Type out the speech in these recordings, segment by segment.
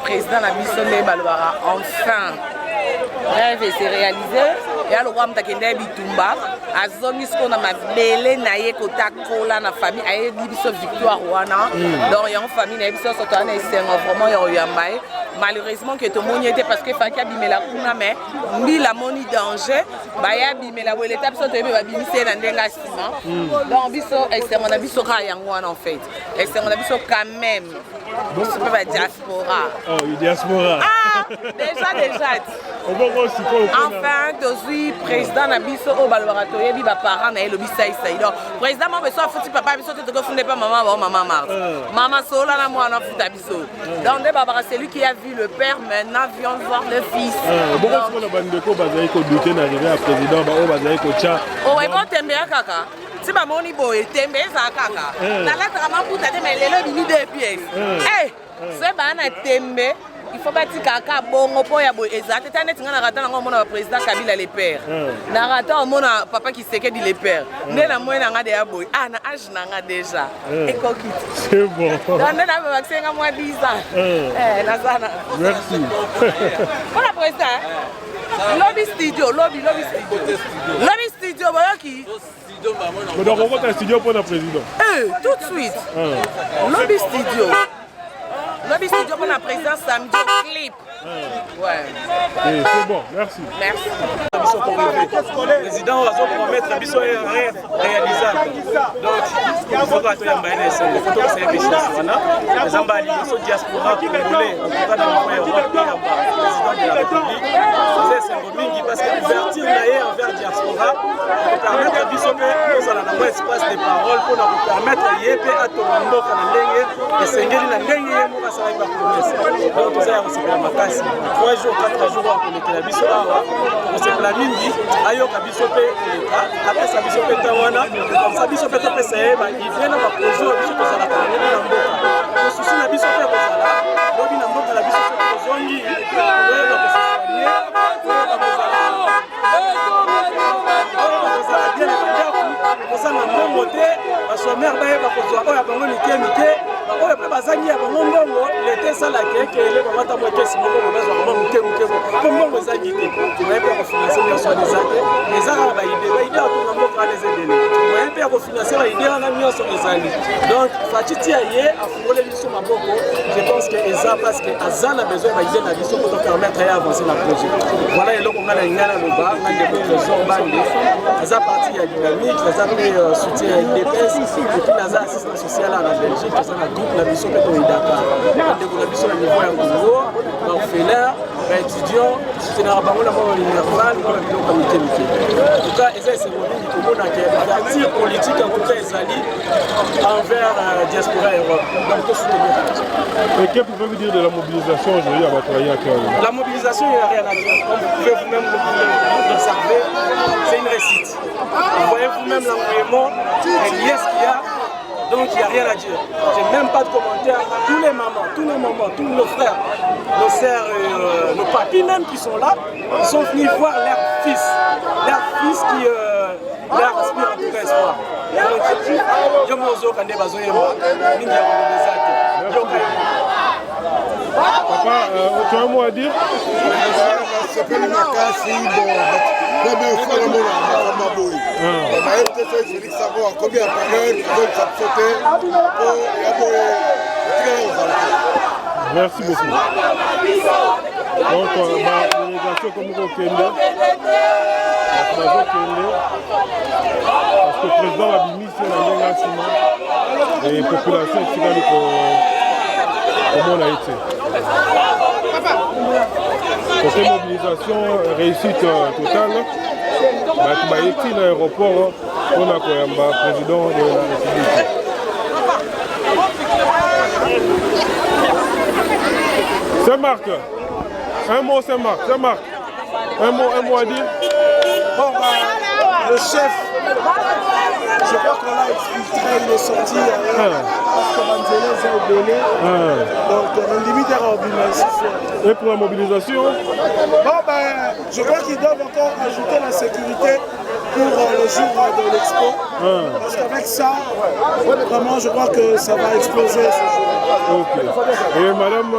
président enfin rêve s'est réalisé et alors roi mtakende bitumba azomi ce qu'on a mabele na ye kota kola na famille aye biso victoire wana donc y a une famille na biso sotana esengo vraiment yo yambaye malheureusement que tout le monde était parce que Fakia bimela kuna mais mbila moni danger baya bimela bo l'étape so toyebe ba bimise na ndenga sima donc biso esengo na biso ka yango wana en fait esengo na biso quand même bon c'est pas diaspora oh diaspora ah déjà enfin je président na biso au balbarato yebi ba parents na ye lobi sai donc président mo beso futi papa biso te ko funde pas maman Mars maman sola na moi na futa biso donc de baba c'est lui qui a vu le père maintenant viens voir le fils beaucoup de bandeko bazali ko douter na arriver à président ba o bazali ko cha o e bon tembe kaka si ba moni boy tembe za kaka na la trama puta de mais lelo bimi deux pièces c'est ba na tembe il faut bâtir kaka bongo po ya boy exact tane tinga na rata na ngomona président Kabila les pères na rata on mona papa qui seke di les pères ne na moi na nga de ya boy na âge na nga déjà ekokit c'est bon dans na ba vaccin moi 10 ans na sana merci pour la président lobby studio boyoki donc on va un studio pour le président tout de suite lobby studio pour la présidence samedi clip. Ouais. C'est bon, merci. Merci. Le président va promettre la mission réalisable. Donc, il faut que tu aies un les ambali, les diaspora congolais, en tout cas dans le président de la République, c'est un parce que l'ouverture envers diaspora pour permettre à Bissopé, nous allons un espace de parole pour nous permettre à Yépé à Tomondo, à et Sengeli, la Nengue, pour ça va promesse. Donc, tout ça, c'est la macasse. 3 jours, 4 jours, on est la Bissopé, on s'est la mingi, ayo ka Bissopé, après sa Bissopé Tawana, comme ça Bissopé Topé, il vient à la projet, Bissopé Zala, le souci de Bissopé Zala, Bobby Namboka, la Bissopé Zongi, kosanga mbongo te basomere bayeba kozwa oyo ya bango mike oyo mpe bazangi ya bango mbongo lete esalaki ekele bamata mwa ekesi moko bazwa bango mike mpo mbongo ezangi te moye mpe ya kofinanse nyonso wana eza te eza kaka baide atonga mboka wana eza ebele moye mpe ya kofinanse baide wana nyonso ezali donc faci tia ye afungole biso maboko je pense que eza parce que aza na besoin baide na biso po topermettre ye avancer na projet voilà eloko nga na ngai naloba nga ndeko trésor bande aza parti ya dynamique aza mpe soutien ya IDPS epuis naza assistant social na Belgique aza na groupe na biso mpe toyidaka bandeko na biso na niveau ya Congo baorphelin baétudiant soutenaka bango na mwa minerval mpona biloko ya mike mike en tout cas eza esengo mingi tomonaka ouverture politique en tout cas ezali envers diaspora Europe donc tosoutenir. Et que pouvez-vous dire de la mobilisation aujourd'hui à Batoya? La mobilisation, il n'y a rien à dire. Comme vous pouvez vous-même l'observer, c'est une réussite. Vous voyez vous-même l'engouement, les liesses qu'il y a, donc il n'y a rien à dire. Je n'ai même pas de commentaires. Tous les mamans, tous nos frères, nos sœurs, nos papis même qui sont là, ils sont venus voir leur fils qui leur aspire en tout cas espoir. Je m'ose quand des bazoyemba, Papa, tu as un mot à dire? C'est pas une macasse, bon, même au fond, on a été fait Félix savoir combien par heure, ils ont sauté Merci beaucoup. Donc, la délégation comme vous Kende, parce que le président a mis sur la Sima et la population est comment on a été. Côté mobilisation, réussite totale. Tu as été à l'aéroport pour la président de la République. C'est Marc. Un mot, c'est Marc. C'est Marc. Un mot à dire. Bon, le chef Je crois qu'on l'a exfiltré, il est sorti. Parce que Manzele est obélé. Donc, on limite à la. Et pour la mobilisation? Bon, ben, je crois qu'ils doivent encore ajouter la sécurité pour le jour de l'expo. Parce qu'avec ça, vraiment, je crois que ça va exploser ce jour. Ok. Et madame,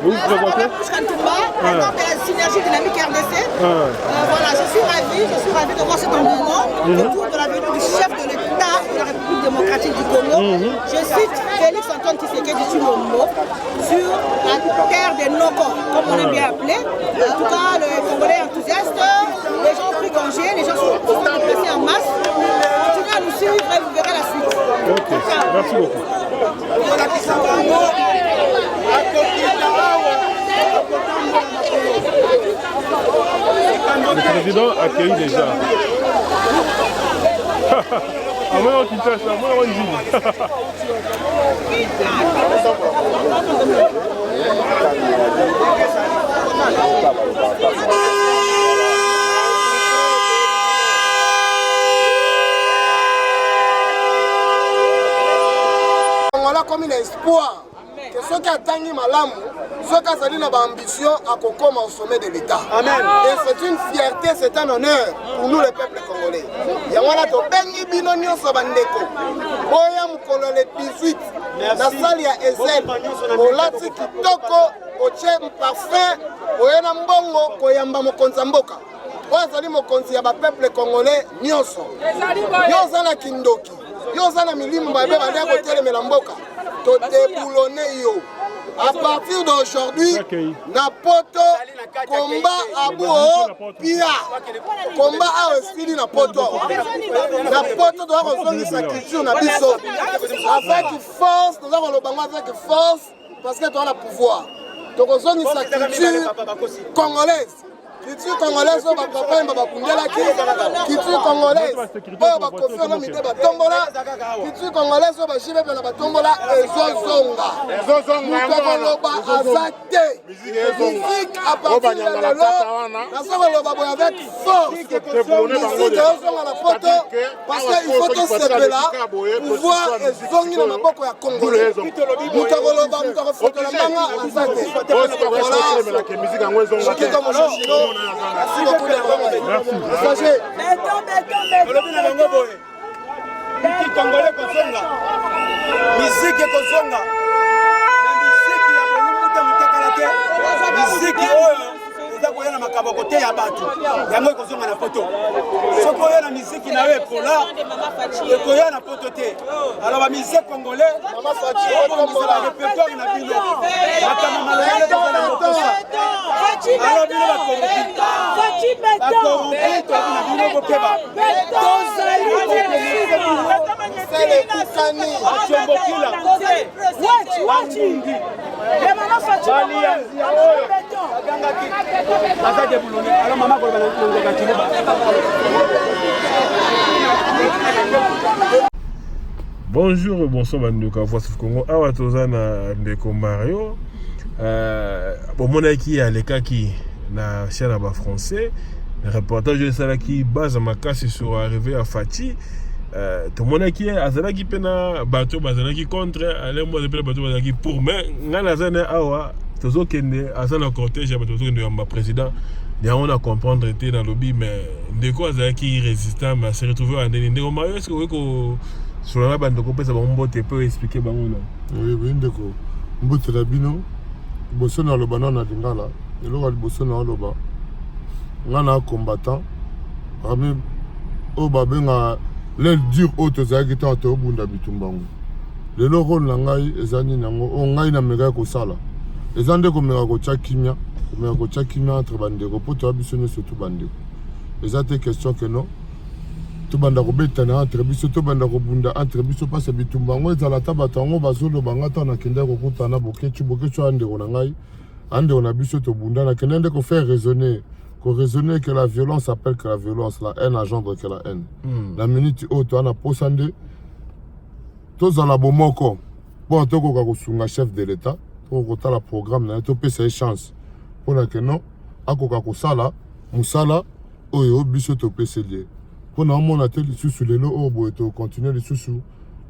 vous vous présentez? Présidente de la synergie dynamique RDC. Voilà, je suis ravie de voir cet engouement autour de la venue du chef de l'État de la République démocratique du Congo. Je cite Félix Antoine Tshisekedi Tshilombo sur la terre des Noko, comme on est bien appelé. En tout cas, le Congolais enthousiaste, les gens ont pris congé, les gens sont déplacés en masse. Continuez à nous suivre et vous verrez la suite. Ok, merci beaucoup. Le président accueille déjà. Ah, moi, on t'y tâche là, moi, on dit. On a comme un espoir que ceux qui atteignent Malamu, ceux qui ont une ambition à qu'on au sommet de l'État. Amen. Et c'est une fierté, c'est un honneur pour nous, le peuple congolais. Il y a un autre bengi binonio sabandeko. Oya mukolo le 18. La salle ya Ezel. Olati kitoko, oche parfum, oyena mbongo koyamba mokonza mboka. Wazali mokonzi ya ba peuple congolais nyonso. Nyonso na kindoki. Nyonso na milimo ba beba ndeko telemela mboka. To déboulonner yo. À partir d'aujourd'hui, Napoto, combat à Boho, Pia, combat à Osfili Napoto. Napoto doit rejoindre sa culture, Nabiso. Avec force, nous avons le bango avec force, parce que tu as le pouvoir. Donc rejoindre sa culture congolaise. Culture congolaise, on va papa, on va kundela ki. Culture congolaise, on va kofi, on va mide batombola. Culture congolaise, on va chive na batombola et zozonga. Nous azate. Musique à partir de là, nous avons avec force. Musique à la photo, parce qu'il faut que ce là pouvoir et zongi na maboko ya congolais. Nous avons la photo la manga azate. Voilà. Merci beaucoup les Merci. Musique congolais kozonga. Musique kozonga. La musique ya bolumbu mutakalate. Musique oyo eza koyana makambo kote ya bato. Yango kozonga na poto. Soko oyo na musique na we pola. Ekoya na poto te. Alors la musique congolais, mama Fachi, comme la répertoire na bino. Makama malongele de la mokosa. Alors bino ba corrupte. Fachi beto. Na bino bokeba. C'est les Koukani. Achombokila. Wangungi. Mama Fachi. Aganga ki. Asa de bouloni. Alors maman ko ba ngaka Bonjour, bonsoir Banduka, voici le Congo. Awa tozana ndeko Mario. Bon monaki aleka ki na chaîne ba français. Le reportage de Salaki base makasi sur arrivé à Fati. Tout monaki azalaki pena bateau bazalaki contre aller moi depuis le bateau bazalaki pour mais ngana zana awa tozo kende azana cortège ba tozo kende ya président. On a comprendre était dans le lobby mais ndeko azalaki résistant mais s'est retrouvé à ndeko Mario est-ce que sur la bande de compé ça va peut expliquer bango là. Oui ndeko mbote la bino boso na loba na dingala eloko boso na loba ngana combattant ami o babenga l'aile dur auto zaki tante obunda bitumbango lelo rôle na ngai ezani nango o ngai na mega ko sala ezande ko mega ko tchakimia entre bandeko po to biso no surtout bandeko ezate question que non to banda ko betana entre biso to banda ko bunda entre biso pas bitumbango ezala tabatango bazolo bangata na kende ko kutana bokechu ande ko na ngai ande ona biso to bunda na kende ko faire raisonner que la violence appelle que la violence, la haine engendre que la haine. La minute où tu as un posande, tu as un bomoko, pour tu as un chef de l'État, pour tu as le programme, tu as une chance. Pour que non, tu as un sala, musala, ou biso to PCD. Pour nous, on a tel sous les lots, on continue les sous.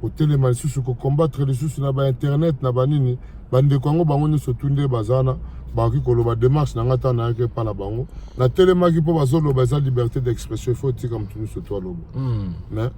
Au téléma les sous, combattre les sous, na ba internet, na ba nini. Bande Congo, bango se tourner bazana. Baki koloba démarche na ngata na ke pa na bango. Na téléma qui pour bazolo baza liberté d'expression, faut dire comme tout ce toi lobo.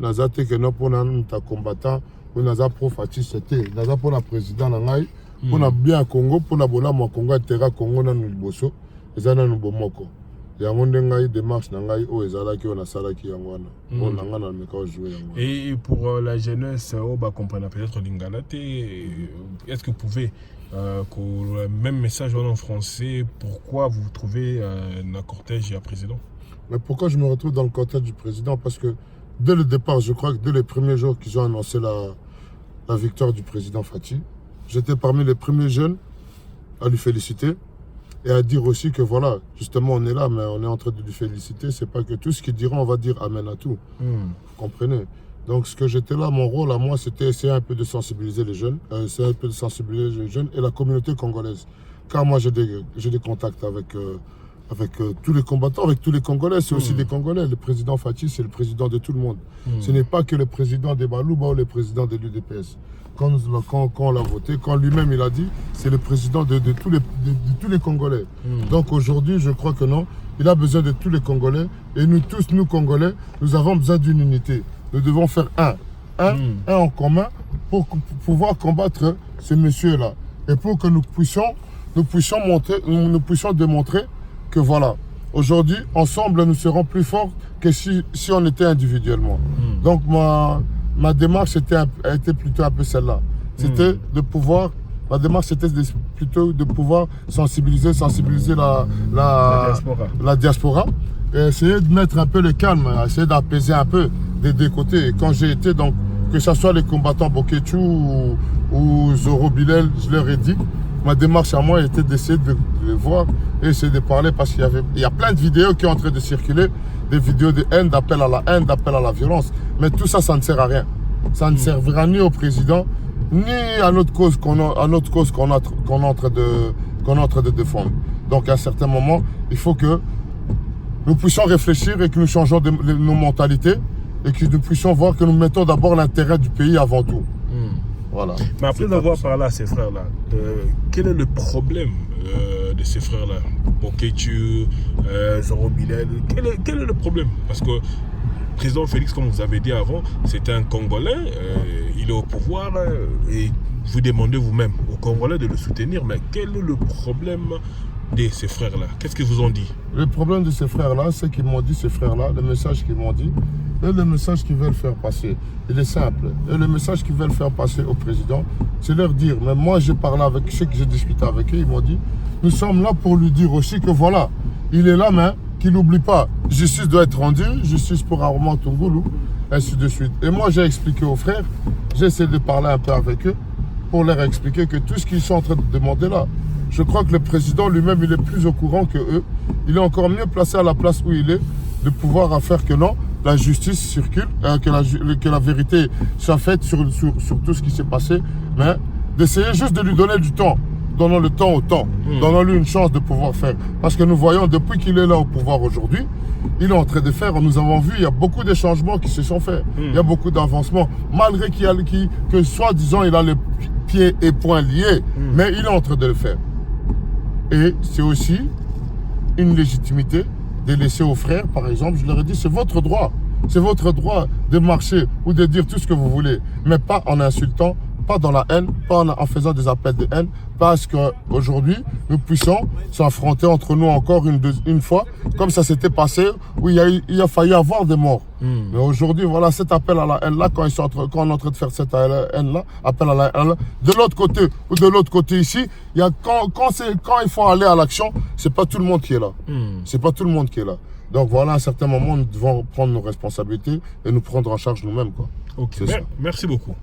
Na zate que non pour na ta combattant, pour na za profati c'était, na za pour la président na ngai, pour na bien Congo, pour na bola mo Congo terra Congo na liboso, ezana no bomoko. Et pour la jeunesse, comprendre peut-être l'Ingalate, est-ce que vous pouvez, le même message en français, pourquoi vous vous trouvez dans le cortège du président? Mais pourquoi je me retrouve dans le cortège du président? Parce que dès le départ, je crois que dès les premiers jours qu'ils ont annoncé la victoire du président Fathi, j'étais parmi les premiers jeunes à lui féliciter. Et à dire aussi que voilà, justement on est là, mais on est en train de lui féliciter. C'est pas que tout ce qu'il dira, on va dire amen à tout. Vous comprenez? Donc ce que j'étais là, mon rôle à moi, c'était essayer un peu de sensibiliser les jeunes, et la communauté congolaise. Car moi j'ai des contacts avec tous les combattants, avec tous les Congolais, c'est aussi des Congolais. Le président Fathi, c'est le président de tout le monde. Ce n'est pas que le président des Balouba ou le président de l'UDPS. Quand on l'a voté, quand lui-même il a dit, c'est le président de tous les Congolais. Donc aujourd'hui, je crois que non, il a besoin de tous les Congolais. Et nous tous, nous Congolais, nous avons besoin d'une unité. Nous devons faire un en commun pour pouvoir combattre ce monsieur-là. Et pour que nous puissions démontrer que voilà, aujourd'hui, ensemble, nous serons plus forts que si on était individuellement. Donc ma démarche a été plutôt un peu celle-là. C'était de pouvoir, ma démarche c'était plutôt de pouvoir sensibiliser la diaspora et essayer de mettre un peu le calme, essayer d'apaiser un peu des deux côtés. Et quand j'ai été, donc, que ce soit les combattants Boketu ou Zoro Bilel, je leur ai dit, ma démarche à moi était d'essayer de les voir et essayer de parler parce qu'il y a plein de vidéos qui sont en train de circuler, des vidéos de haine, d'appel à la haine, d'appel à la violence. Mais tout ça, ça ne sert à rien. Ça ne servira ni au président, ni à notre cause qu'on est en train de défendre. Donc à un certain moment, il faut que nous puissions réfléchir et que nous changeons nos mentalités et que nous puissions voir que nous mettons d'abord l'intérêt du pays avant tout. Voilà. Mais après d'avoir parlé à ces frères-là, quel est le problème de ces frères-là? Boketu, Zoro Bilel, quel est le problème? Parce que le président Félix, comme vous avez dit avant, c'est un Congolais, il est au pouvoir et vous demandez vous-même aux Congolais de le soutenir. Mais quel est le problème de ces frères-là? Qu'est-ce qu'ils vous ont dit? Le problème de ces frères-là, c'est qu'ils m'ont dit, ces frères-là, le message qu'ils m'ont dit, et le message qu'ils veulent faire passer, il est simple. Et le message qu'ils veulent faire passer au président, c'est leur dire, mais moi j'ai parlé avec ceux que j'ai discuté avec eux, ils m'ont dit, nous sommes là pour lui dire aussi que voilà, il est là, mais qu'il n'oublie pas, justice doit être rendue, justice pour Armand Tungoulou, ainsi de suite. Et moi j'ai expliqué aux frères, j'ai essayé de parler un peu avec eux, pour leur expliquer que tout ce qu'ils sont en train de demander là, je crois que le président lui-même, il est plus au courant que eux. Il est encore mieux placé à la place où il est, de pouvoir faire que non, la justice circule, que la vérité soit faite sur tout ce qui s'est passé, mais d'essayer juste de lui donner du temps. Donnons le temps au temps. Donnons-lui une chance de pouvoir faire. Parce que nous voyons, depuis qu'il est là au pouvoir aujourd'hui, il est en train de faire, nous avons vu, il y a beaucoup de changements qui se sont faits. Il y a beaucoup d'avancements. Malgré que soi-disant, il a les pieds et poings liés, mais il est en train de le faire. Et c'est aussi une légitimité de laisser aux frères, par exemple, je leur ai dit, c'est votre droit. C'est votre droit de marcher ou de dire tout ce que vous voulez, mais pas en insultant, pas dans la haine, pas en faisant des appels de haine, parce qu'aujourd'hui, nous puissions s'affronter entre nous encore une fois, comme ça s'était passé, où il a failli avoir des morts. Mais aujourd'hui, voilà, cet appel à la haine-là, quand on est en train de faire cette haine-là, appel à la haine-là, de l'autre côté ou de l'autre côté ici, quand il faut aller à l'action, c'est pas tout le monde qui est là. C'est pas tout le monde qui est là. Donc voilà, à un certain moment, nous devons prendre nos responsabilités et nous prendre en charge nous-mêmes, quoi. Ok, merci beaucoup.